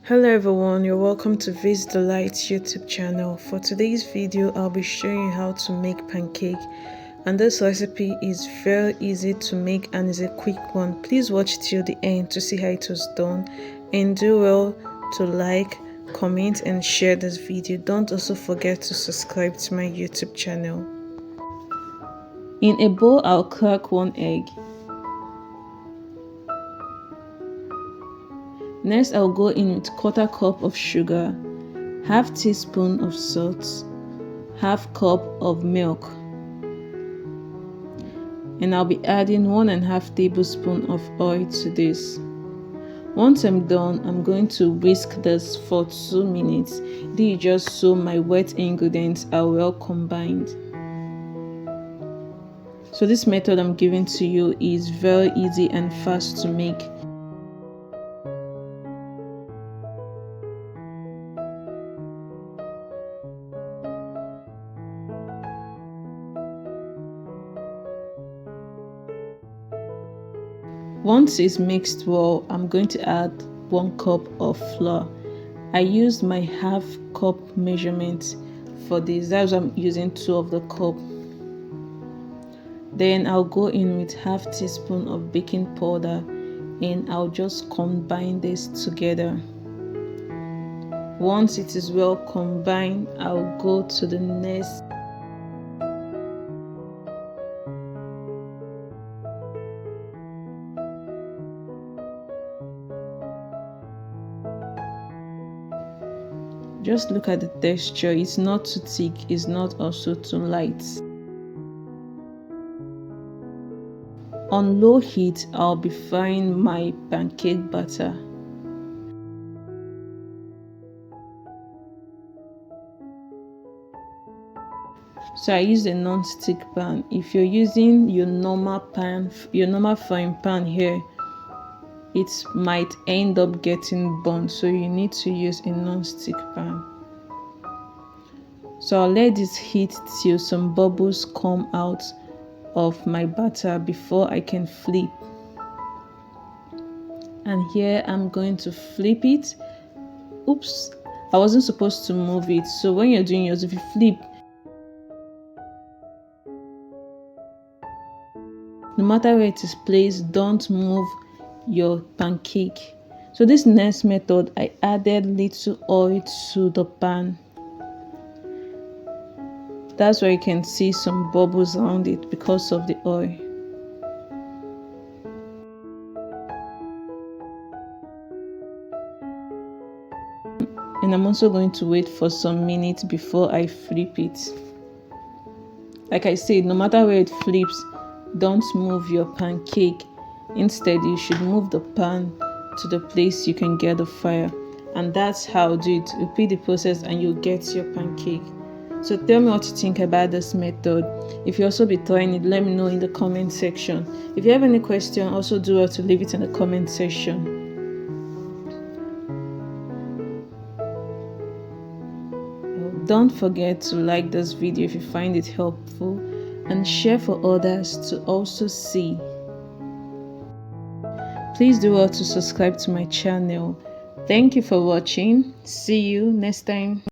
Hello everyone, you're welcome to This Delights YouTube channel. For today's video, I'll be showing you how to make pancake, and this recipe is very easy to make and is a quick one. Please watch till the end to see how it was done, and do well to like, comment and share this video. Don't also forget to subscribe to my YouTube channel. In a bowl, I'll crack 1 egg. Next, I'll go in with 1/4 cup of sugar, 1/2 teaspoon of salt, 1/2 cup of milk, and I'll be adding 1.5 tablespoons of oil to this. Once I'm done, I'm going to whisk this for 2 minutes. This is just so my wet ingredients are well combined. So this method I'm giving to you is very easy and fast to make. Once it's mixed well, I'm going to add 1 cup of flour. I used my 1/2 cup measurement for this. That's why I'm using 2 of the cup. Then I'll go in with 1/2 teaspoon of baking powder, and I'll just combine this together. Once it is well combined, I'll go to the next. Just look at the texture. It's not too thick, it's not also too light. On low heat, I'll be frying my pancake batter. So I use a non-stick pan. If you're using your normal frying pan here, it might end up getting burnt, so you need to use a non-stick pan. So I'll let this heat till some bubbles come out of my batter before I can flip. And here I'm going to flip it. Oops, I wasn't supposed to move it. So when you're doing yours, if you flip, no matter where it is placed, don't move your pancake. So this next method, I added little oil to the pan. That's why you can see some bubbles around it because of the oil. And I'm also going to wait for some minutes before I flip it. Like I said, no matter where it flips, don't move your pancake. Instead, you should move the pan to the place you can get the fire. And that's how I do it. Repeat the process and you'll get your pancake. So tell me what you think about this method. If you also be trying it, let me know in the comment section. If you have any question, also do well to leave it in the comment section. Don't forget to like this video if you find it helpful, and share for others to also see. Please do well to subscribe to my channel. Thank you for watching. See you next time.